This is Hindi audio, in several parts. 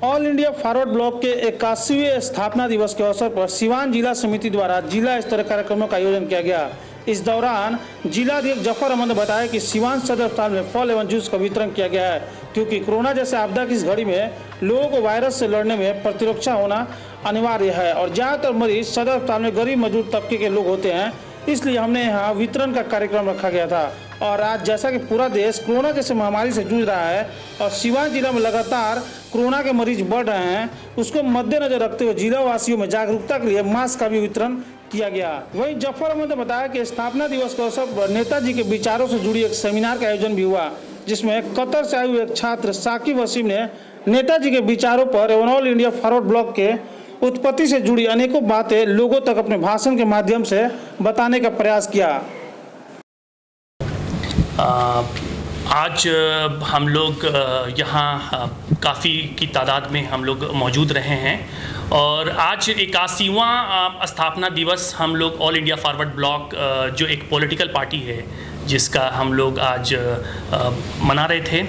ऑल इंडिया फॉरवर्ड ब्लॉक के 81वें स्थापना दिवस के अवसर पर सिवान जिला समिति द्वारा जिला स्तरीय कार्यक्रमों का आयोजन किया गया। इस दौरान जिलाध्यक्ष जफर अहमद ने बताया कि सिवान सदर अस्पताल में फल एवं जूस का वितरण किया गया है, क्योंकि कोरोना जैसे आपदा की इस घड़ी में लोगों को वायरस से लड़ने में प्रतिरक्षा होना अनिवार्य है और ज़्यादातर मरीज सदर अस्पताल में गरीब मजदूर तबके के लोग होते हैं, इसलिए हमने यहाँ वितरण का कार्यक्रम रखा गया था। और आज जैसा कि पूरा देश कोरोना जैसे महामारी से जूझ रहा है और सिवान जिला में लगातार कोरोना के मरीज बढ़ रहे हैं, उसको मद्देनजर रखते हुए जिला वासियों में जागरूकता के लिए मास्क का भी वितरण किया गया। वहीं जफर अहमद ने बताया कि स्थापना दिवस के अवसर पर नेताजी के विचारों से जुड़ी एक सेमिनार का आयोजन भी हुआ, जिसमें कतर से आए हुए एक छात्र साकिब वसीम ने नेताजी के विचारों पर एवं ऑल इंडिया फॉरवर्ड ब्लॉक के उत्पत्ति से जुड़ी अनेकों बातें लोगों तक अपने भाषण के माध्यम से बताने का प्रयास किया। आज हम लोग यहाँ काफ़ी की तादाद में हम लोग मौजूद रहे हैं और आज 81वां स्थापना दिवस हम लोग ऑल इंडिया फॉरवर्ड ब्लॉक जो एक पॉलिटिकल पार्टी है जिसका हम लोग आज मना रहे थे,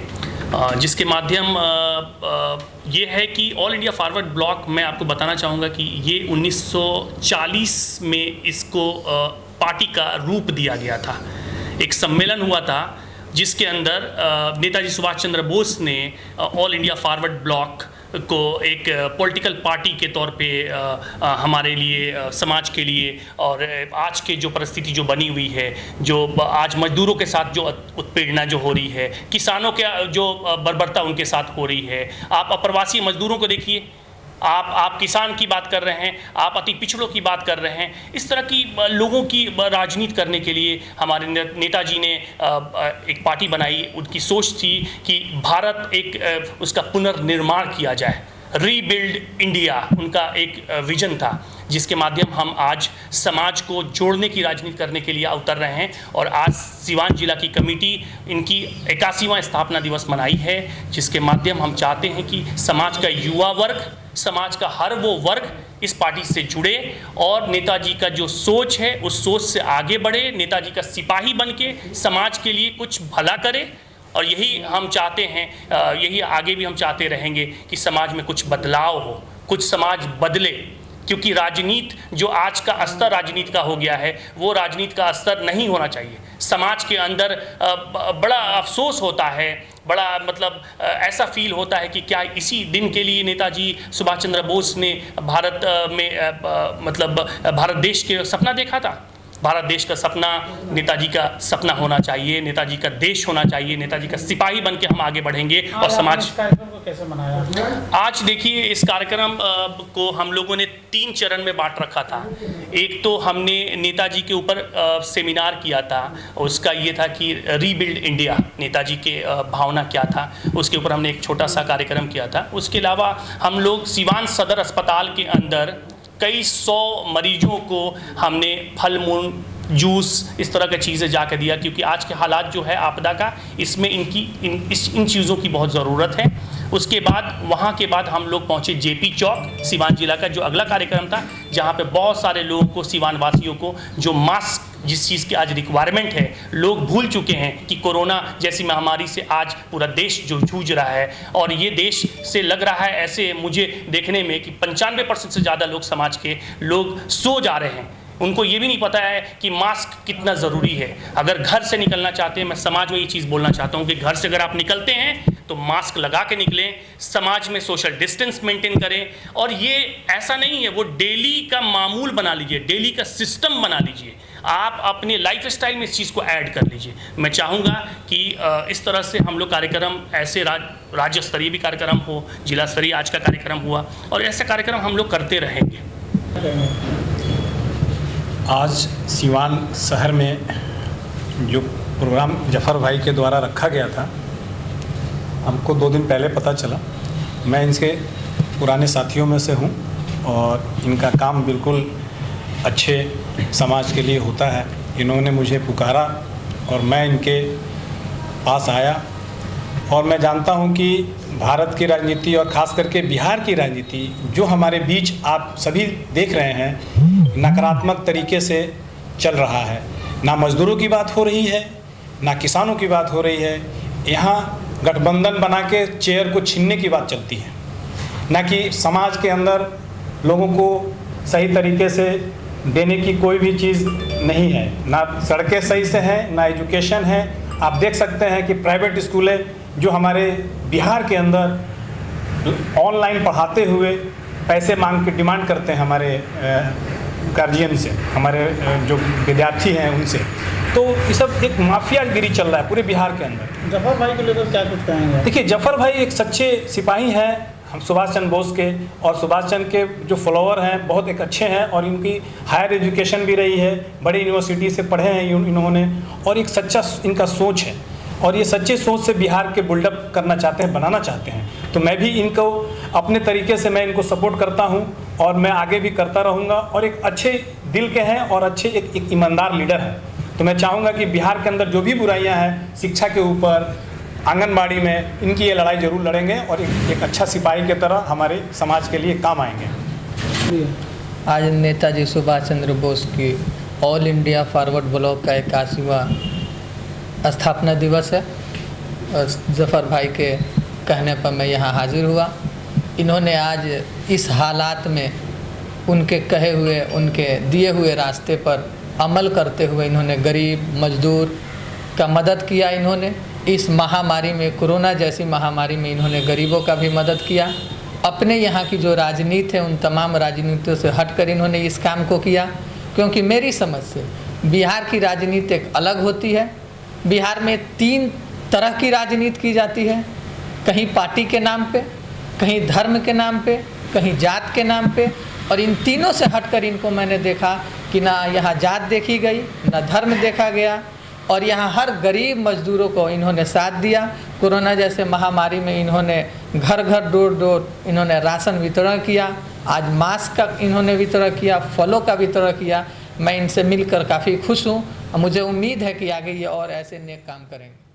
जिसके माध्यम ये है कि ऑल इंडिया फॉरवर्ड ब्लॉक, मैं आपको बताना चाहूँगा कि ये 1940 में इसको पार्टी का रूप दिया गया था। एक सम्मेलन हुआ था जिसके अंदर नेताजी सुभाष चंद्र बोस ने ऑल इंडिया फॉरवर्ड ब्लॉक को एक पॉलिटिकल पार्टी के तौर पे हमारे लिए, समाज के लिए और आज के जो परिस्थिति जो बनी हुई है, जो आज मजदूरों के साथ जो उत्पीड़ना जो हो रही है, किसानों के जो बर्बरता उनके साथ हो रही है, आप अप्रवासी मजदूरों को देखिए, आप किसान की बात कर रहे हैं, आप अति पिछड़ों की बात कर रहे हैं। इस तरह की लोगों की राजनीति करने के लिए हमारे नेताजी ने एक पार्टी बनाई। उनकी सोच थी कि भारत एक उसका पुनर्निर्माण किया जाए, रीबिल्ड इंडिया उनका एक विजन था, जिसके माध्यम हम आज समाज को जोड़ने की राजनीति करने के लिए उतर रहे हैं। और आज सिवान जिला की कमेटी इनकी 81वां स्थापना दिवस मनाई है, जिसके माध्यम हम चाहते हैं कि समाज का युवा वर्ग, समाज का हर वो वर्ग इस पार्टी से जुड़े और नेताजी का जो सोच है उस सोच से आगे बढ़े, नेताजी का सिपाही बनके समाज के लिए कुछ भला करे। और यही हम चाहते हैं, यही आगे भी हम चाहते रहेंगे कि समाज में कुछ बदलाव हो, कुछ समाज बदले, क्योंकि राजनीति जो आज का स्तर राजनीति का हो गया है वो राजनीति का स्तर नहीं होना चाहिए। समाज के अंदर बड़ा अफसोस होता है, बड़ा मतलब ऐसा फील होता है कि क्या इसी दिन के लिए नेताजी सुभाष चंद्र बोस ने भारत में मतलब भारत देश के सपना देखा था। भारत देश का सपना नेताजी का सपना होना चाहिए, नेताजी का देश होना चाहिए, नेताजी का सिपाही बन के हम आगे बढ़ेंगे। और समाज कार्यक्रम को कैसे मनाया? आज देखिए, इस कार्यक्रम को हम लोगों ने 3 चरण में बांट रखा था। एक तो हमने नेताजी के ऊपर सेमिनार किया था, उसका ये था कि रीबिल्ड इंडिया, नेताजी के भावना क्या था, उसके ऊपर हमने एक छोटा सा कार्यक्रम किया था। उसके अलावा हम लोग सिवान सदर अस्पताल के अंदर कई 100 मरीजों को हमने फल मूल जूस इस तरह की चीज़ें जाकर दिया, क्योंकि आज के हालात जो है आपदा का, इसमें इन चीज़ों की बहुत ज़रूरत है। उसके बाद वहाँ के बाद हम लोग पहुँचे जेपी चौक, सिवान जिला का जो अगला कार्यक्रम था, जहाँ पे बहुत सारे लोगों को, सिवान वासियों को, जो मास्क जिस चीज़ की आज रिक्वायरमेंट है, लोग भूल चुके हैं कि कोरोना जैसी महामारी से आज पूरा देश जो जूझ रहा है। और ये देश से लग रहा है ऐसे मुझे देखने में कि 95% से ज़्यादा लोग, समाज के लोग सो जा रहे हैं। उनको ये भी नहीं पता है कि मास्क कितना ज़रूरी है। अगर घर से निकलना चाहते हैं, मैं समाज में ये चीज़ बोलना चाहता हूँ कि घर से अगर आप निकलते हैं तो मास्क लगा के निकलें, समाज में सोशल डिस्टेंस मेंटेन करें। और ये ऐसा नहीं है, वो डेली का मामूल बना लीजिए, डेली का सिस्टम बना लीजिए, आप अपने लाइफ स्टाइल में इस चीज़ को ऐड कर लीजिए। मैं चाहूँगा कि इस तरह से हम लोग कार्यक्रम, ऐसे राज्य स्तरीय भी कार्यक्रम हो, जिला स्तरीय आज का कार्यक्रम हुआ, और ऐसे कार्यक्रम हम लोग करते रहेंगे। आज सिवान शहर में जो प्रोग्राम जफ़र भाई के द्वारा रखा गया था, हमको 2 दिन पहले पता चला। मैं इनके पुराने साथियों में से हूँ और इनका काम बिल्कुल अच्छे समाज के लिए होता है। इन्होंने मुझे पुकारा और मैं इनके पास आया और मैं जानता हूँ कि भारत की राजनीति और ख़ास करके बिहार की राजनीति जो हमारे बीच आप सभी देख रहे हैं, नकारात्मक तरीके से चल रहा है। ना मज़दूरों की बात हो रही है, ना किसानों की बात हो रही है। यहाँ गठबंधन बना के चेयर को छीनने की बात चलती है। ना कि समाज के अंदर लोगों को सही तरीके से देने की कोई भी चीज़ नहीं है। ना सड़कें सही से हैं, ना एजुकेशन है। आप देख सकते हैं कि प्राइवेट स्कूलें जो हमारे बिहार के अंदर ऑनलाइन पढ़ाते हुए पैसे मांग के डिमांड करते हैं हमारे गार्जियन से, हमारे जो विद्यार्थी हैं उनसे, तो ये सब एक माफियागिरी चल रहा है पूरे बिहार के अंदर। जफर भाई को लेकर क्या कुछ कहेंगे? देखिए, जफर भाई एक सच्चे सिपाही हैं हम सुभाष चंद्र बोस के, और सुभाष चंद्र के जो फॉलोअर हैं बहुत एक अच्छे हैं, और इनकी हायर एजुकेशन भी रही है, बड़ी यूनिवर्सिटी से पढ़े हैं इन्होंने, और एक सच्चा इनका सोच है, और ये सच्चे सोच से बिहार के बिल्डअप करना चाहते हैं, बनाना चाहते हैं। तो मैं भी इनको अपने तरीके से मैं इनको सपोर्ट करता हूं, और मैं आगे भी करता रहूंगा, और एक अच्छे दिल के हैं और अच्छे एक ईमानदार लीडर हैं। तो मैं चाहूँगा कि बिहार के अंदर जो भी बुराइयां हैं शिक्षा के ऊपर, आंगनबाड़ी में, इनकी ये लड़ाई जरूर लड़ेंगे, और एक अच्छा सिपाही की तरह हमारे समाज के लिए काम आएंगे। आज नेताजी सुभाष चंद्र बोस की ऑल इंडिया फॉरवर्ड ब्लॉक का 81वां स्थापना दिवस है, और जफर भाई के कहने पर मैं यहाँ हाजिर हुआ। इन्होंने आज इस हालात में उनके कहे हुए, उनके दिए हुए रास्ते पर अमल करते हुए इन्होंने गरीब मजदूर का मदद किया। इन्होंने इस महामारी में, कोरोना जैसी महामारी में, इन्होंने गरीबों का भी मदद किया। अपने यहाँ की जो राजनीति है उन तमाम राजनीतियों से हटकर इन्होंने इस काम को किया, क्योंकि मेरी समझ से बिहार की राजनीति एक अलग होती है। बिहार में 3 तरह की राजनीति की जाती है, कहीं पार्टी के नाम पे, कहीं धर्म के नाम पे, कहीं जात के नाम पे, और इन तीनों से हटकर इनको मैंने देखा कि ना यहाँ जात देखी गई, ना धर्म देखा गया, और यहाँ हर गरीब मजदूरों को इन्होंने साथ दिया। कोरोना जैसे महामारी में इन्होंने घर घर डोर डोर इन्होंने राशन वितरण किया। आज मास्क का इन्होंने वितरण किया, फलों का वितरण किया। मैं इनसे मिलकर काफ़ी खुश हूँ, और मुझे उम्मीद है कि आगे ये और ऐसे नेक काम करेंगे।